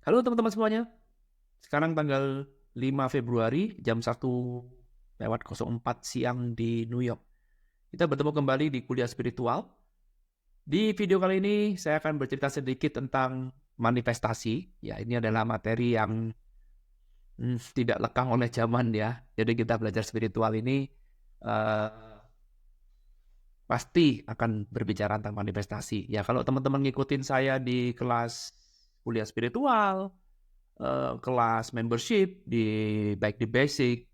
Halo teman-teman semuanya, sekarang tanggal 5 Februari jam 1:04 siang di New York. Kita bertemu kembali di kuliah spiritual. Di video kali ini saya akan bercerita sedikit tentang manifestasi. Ya, ini adalah materi yang tidak lekang oleh zaman ya. Jadi kita belajar spiritual ini eh, pasti akan berbicara tentang manifestasi. Ya, kalau teman-teman ngikutin saya di kelas kuliah spiritual, kelas membership baik di basic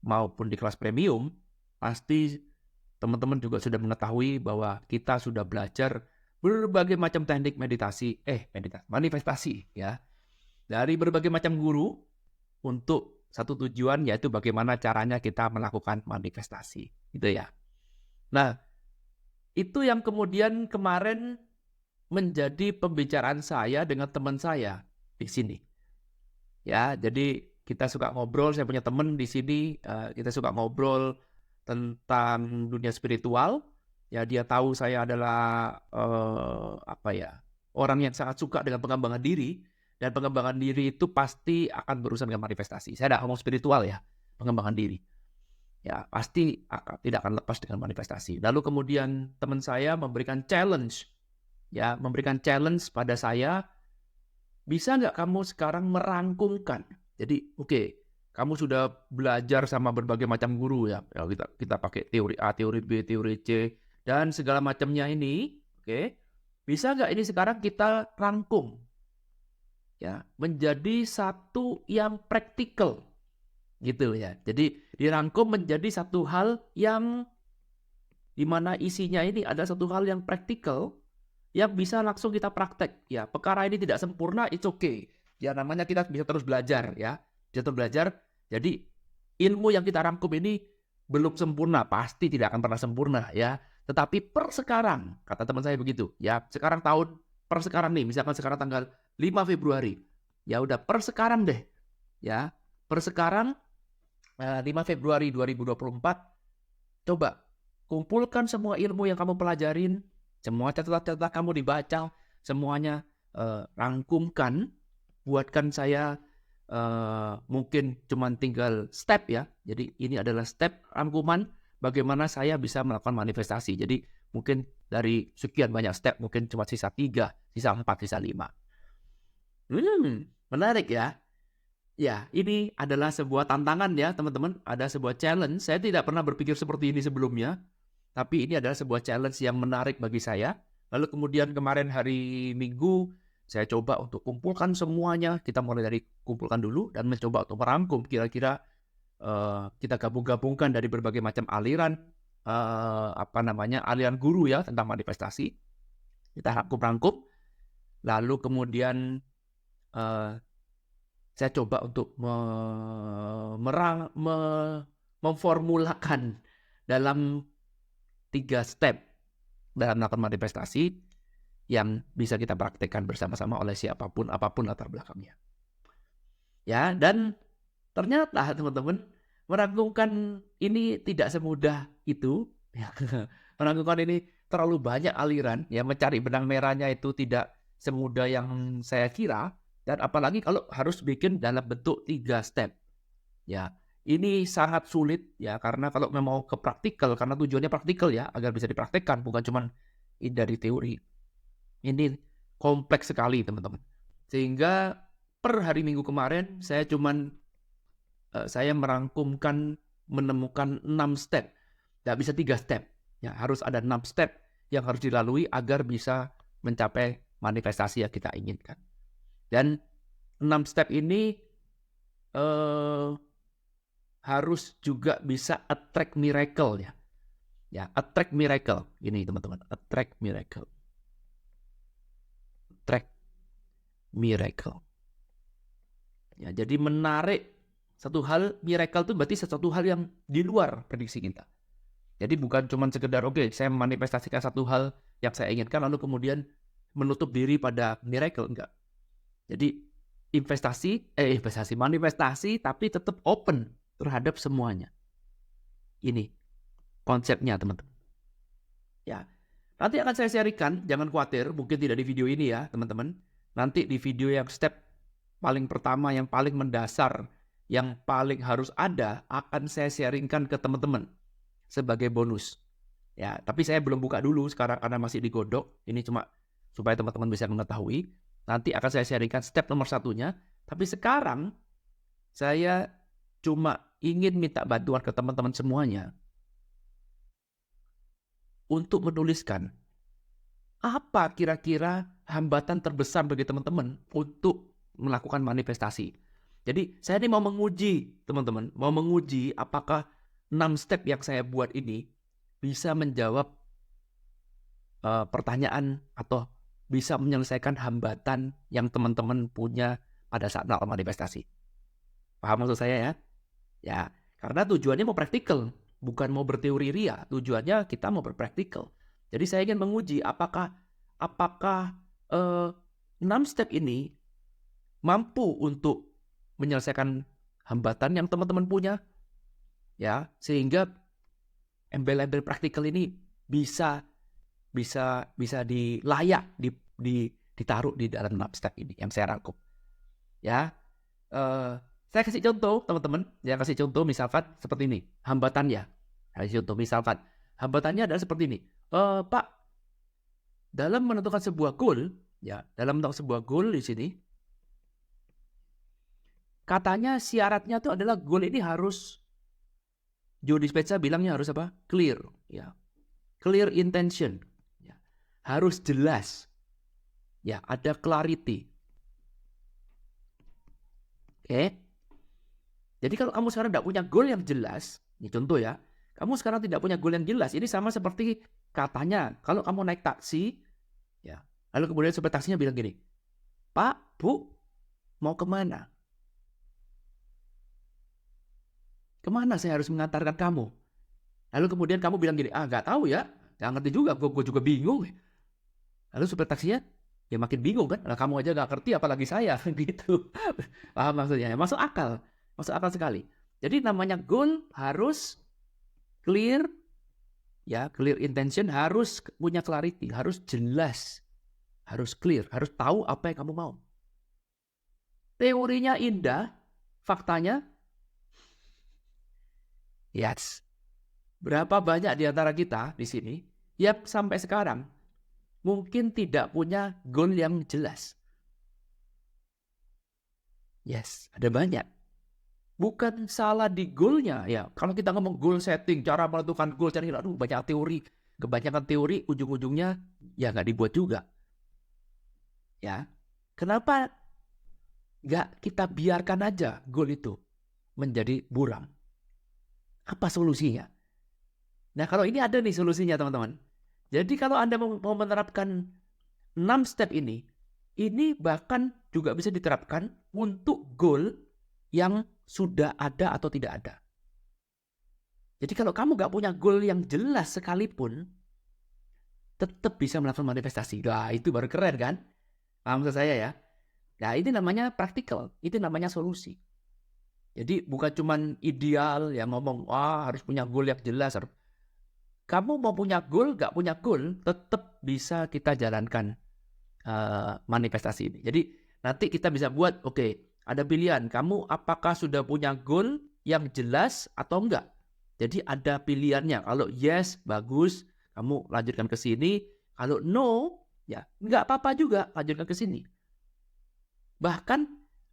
maupun di kelas premium, pasti teman-teman juga sudah mengetahui bahwa kita sudah belajar berbagai macam teknik manifestasi ya, dari berbagai macam guru untuk satu tujuan, yaitu bagaimana caranya kita melakukan manifestasi gitu ya. Nah, itu yang kemudian kemarin menjadi pembicaraan saya dengan teman saya di sini. Ya, jadi kita suka ngobrol, saya punya teman di sini, kita suka ngobrol tentang dunia spiritual. Ya, dia tahu saya adalah orang yang sangat suka dengan pengembangan diri, dan pengembangan diri itu pasti akan berurusan dengan manifestasi. Saya tidak ngomong spiritual ya, pengembangan diri. Ya, pasti tidak akan lepas dengan manifestasi. Lalu kemudian teman saya memberikan challenge, ya, pada saya. Bisa nggak kamu sekarang merangkumkan? Jadi, oke, kamu sudah belajar sama berbagai macam guru ya. Ya, kita pakai teori A, teori B, teori C, dan segala macamnya ini, oke. Bisa nggak ini sekarang kita rangkum ya menjadi satu yang praktikal gitu ya. Jadi dirangkum menjadi satu hal yang dimana isinya ini ada satu hal yang praktikal yang bisa langsung kita praktek ya. Perkara ini tidak sempurna, it's okay ya, namanya kita bisa terus belajar ya, bisa terus belajar. Jadi ilmu yang kita rangkum ini belum sempurna, pasti tidak akan pernah sempurna ya, tetapi per sekarang, kata teman saya begitu ya, per sekarang nih, misalkan sekarang tanggal 5 Februari, ya udah per sekarang deh ya, per sekarang 5 Februari 2024, coba kumpulkan semua ilmu yang kamu pelajarin, semua catatan-catatan kamu dibaca, semuanya rangkumkan, buatkan saya mungkin cuma tinggal step ya. Jadi ini adalah step rangkuman bagaimana saya bisa melakukan manifestasi. Jadi mungkin dari sekian banyak step, mungkin cuma sisa 3, sisa 4, sisa 5. Menarik ya. Ya, ini adalah sebuah tantangan ya teman-teman, ada sebuah challenge. Saya tidak pernah berpikir seperti ini sebelumnya, tapi ini adalah sebuah challenge yang menarik bagi saya. Lalu kemudian kemarin hari Minggu, saya coba untuk kumpulkan semuanya. Kita mulai dari kumpulkan dulu dan mencoba untuk merangkum kira-kira kita gabung-gabungkan dari berbagai macam aliran, aliran guru ya tentang manifestasi. Kita rangkum-rangkum, lalu kemudian saya coba untuk memformulakan dalam 3 step dalam melakukan manifestasi yang bisa kita praktekkan bersama-sama oleh siapapun, apapun latar belakangnya. Ya, dan ternyata teman-teman, merangkumkan ini tidak semudah itu. Ya. Merangkumkan ini terlalu banyak aliran, ya, mencari benang merahnya itu tidak semudah yang saya kira, dan apalagi kalau harus bikin dalam bentuk 3 step. Ya, ini sangat sulit ya, karena kalau memang ke praktikal, karena tujuannya praktikal ya, agar bisa dipraktekkan, bukan cuma dari teori. Ini kompleks sekali teman-teman. Sehingga per hari Minggu kemarin saya merangkumkan, menemukan 6 step. Tidak bisa 3 step. Ya, harus ada 6 step yang harus dilalui agar bisa mencapai manifestasi yang kita inginkan. Dan 6 step ini harus juga bisa attract miracle ya. Ya, attract miracle. Ini teman-teman, attract miracle. Attract miracle. Ya, jadi menarik satu hal, miracle itu berarti sesuatu hal yang di luar prediksi kita. Jadi bukan cuma sekedar saya manifestasikan satu hal yang saya inginkan lalu kemudian menutup diri pada miracle, enggak. Jadi manifestasi tapi tetap open terhadap semuanya. Ini konsepnya teman-teman. Ya, nanti akan saya sharekan, jangan khawatir, mungkin tidak di video ini ya teman-teman. Nanti di video yang step paling pertama, yang paling mendasar, yang paling harus ada, akan saya sharingkan ke teman-teman sebagai bonus. Ya, tapi saya belum buka dulu sekarang karena masih digodok. Ini cuma supaya teman-teman bisa mengetahui. Nanti akan saya sharingkan step nomor satunya. Tapi sekarang saya cuma ingin minta bantuan ke teman-teman semuanya untuk menuliskan apa kira-kira hambatan terbesar bagi teman-teman untuk melakukan manifestasi. Jadi saya ini mau menguji teman-teman, mau menguji apakah 6 step yang saya buat ini bisa menjawab pertanyaan atau bisa menyelesaikan hambatan yang teman-teman punya pada saat melakukan manifestasi. Paham maksud saya ya? Ya, karena tujuannya mau praktikal, bukan mau berteori ria. Tujuannya kita mau berpraktikal. Jadi saya ingin menguji apakah 6 step ini mampu untuk menyelesaikan hambatan yang teman-teman punya, ya, sehingga embel-embel praktikal ini bisa ditaruh di dalam 6 step ini yang saya rangkum. Ya, saya kasih contoh teman-teman. Ya, kasih contoh misalkan seperti ini hambatannya. Kasih contoh misalkan hambatannya adalah seperti ini. Pak, dalam menentukan sebuah goal, ya, dalam menentukan sebuah goal di sini, katanya syaratnya itu adalah goal ini harus, Joe Dispenza bilangnya harus apa? Clear, ya, clear intention, ya, harus jelas, ya, ada clarity. Oke. Jadi kalau kamu sekarang tidak punya goal yang jelas, ini contoh ya, kamu sekarang tidak punya goal yang jelas, ini sama seperti katanya, kalau kamu naik taksi, ya, lalu kemudian supir taksinya bilang gini, Pak, Bu, mau kemana? Kemana saya harus mengantarkan kamu? Lalu kemudian kamu bilang gini, nggak tahu ya, nggak ngerti juga, gue juga bingung. Lalu supir taksinya, ya makin bingung kan, nah, kamu aja nggak ngerti apalagi saya, gitu. Paham maksudnya? Masuk akal sekali. Jadi namanya goal harus clear, ya, clear intention, harus punya clarity, harus jelas, harus clear, harus tahu apa yang kamu mau. Teorinya indah, faktanya, yes. Berapa banyak di antara kita di sini yang sampai sekarang mungkin tidak punya goal yang jelas? Yes, ada banyak. Bukan salah di goalnya, ya. Kalau kita ngomong goal setting, cara menentukan goal, banyak teori. Kebanyakan teori ujung-ujungnya ya nggak dibuat juga. Ya, kenapa nggak kita biarkan aja goal itu menjadi buram? Apa solusinya? Nah, kalau ini ada nih solusinya teman-teman. Jadi kalau Anda mau menerapkan 6 step ini bahkan juga bisa diterapkan untuk goal yang sudah ada atau tidak ada. Jadi kalau kamu nggak punya goal yang jelas sekalipun, tetap bisa melakukan manifestasi. Nah, itu baru keren kan? Paham maksud saya ya? Nah, ini namanya praktikal, itu namanya solusi. Jadi bukan cuma ideal yang ngomong, harus punya goal yang jelas. Kamu mau punya goal, nggak punya goal, tetap bisa kita jalankan manifestasi ini. Jadi nanti kita bisa buat, ada pilihan, kamu apakah sudah punya goal yang jelas atau enggak. Jadi ada pilihannya. Kalau yes, bagus, kamu lanjutkan ke sini. Kalau no, ya enggak apa-apa juga, lanjutkan ke sini. Bahkan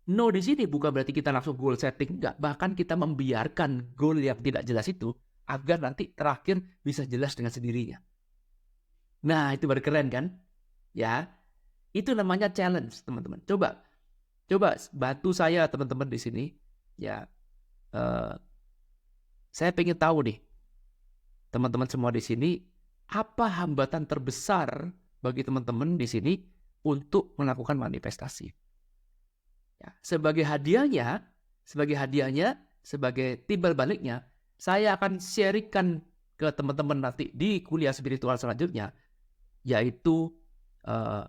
no di sini bukan berarti kita langsung goal setting, enggak. Bahkan kita membiarkan goal yang tidak jelas itu agar nanti terakhir bisa jelas dengan sendirinya. Nah, itu baru keren kan? Ya, itu namanya challenge, teman-teman. Coba bantu saya teman-teman di sini, ya. Saya pengen tahu nih, teman-teman semua di sini, apa hambatan terbesar bagi teman-teman di sini untuk melakukan manifestasi? Ya, sebagai hadiahnya, sebagai timbal baliknya, saya akan sharingkan ke teman-teman nanti di kuliah spiritual selanjutnya, yaitu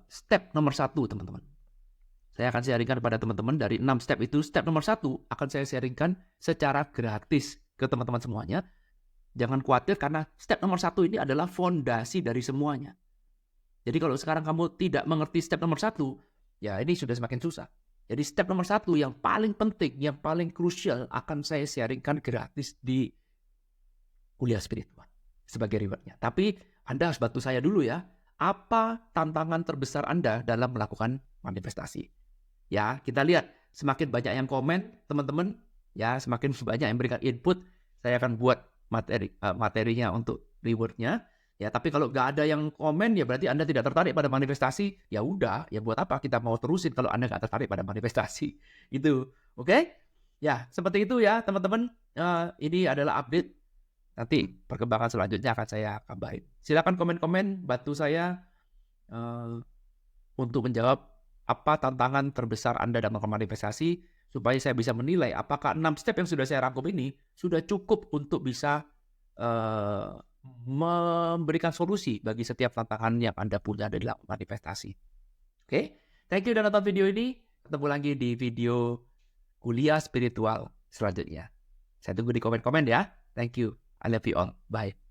step nomor 1, teman-teman. Saya akan sharingkan kepada teman-teman dari 6 step itu. Step nomor 1 akan saya sharingkan secara gratis ke teman-teman semuanya. Jangan khawatir karena step nomor 1 ini adalah fondasi dari semuanya. Jadi kalau sekarang kamu tidak mengerti step nomor 1, ya ini sudah semakin susah. Jadi step nomor 1 yang paling penting, yang paling krusial akan saya sharingkan gratis di kuliah spiritual sebagai reward-nya. Tapi Anda harus bantu saya dulu ya. Apa tantangan terbesar Anda dalam melakukan manifestasi? Ya, kita lihat semakin banyak yang komen, teman-teman, ya semakin banyak yang memberikan input, saya akan buat materinya untuk reward-nya. Ya, tapi kalau nggak ada yang komen, ya berarti Anda tidak tertarik pada manifestasi. Ya udah, ya buat apa kita mau terusin kalau Anda nggak tertarik pada manifestasi. Itu, oke? Ya, seperti itu ya, teman-teman. Ini adalah update. Nanti perkembangan selanjutnya akan saya kabarin. Silakan komen-komen, bantu saya untuk menjawab apa tantangan terbesar Anda dalam melakukan manifestasi, supaya saya bisa menilai apakah 6 step yang sudah saya rangkum ini sudah cukup untuk bisa memberikan solusi bagi setiap tantangan yang Anda punya dalam manifestasi. Oke, thank you udah nonton video ini. Ketemu lagi di video kuliah spiritual selanjutnya. Saya tunggu di komen-komen ya. Thank you. I love you all. Bye.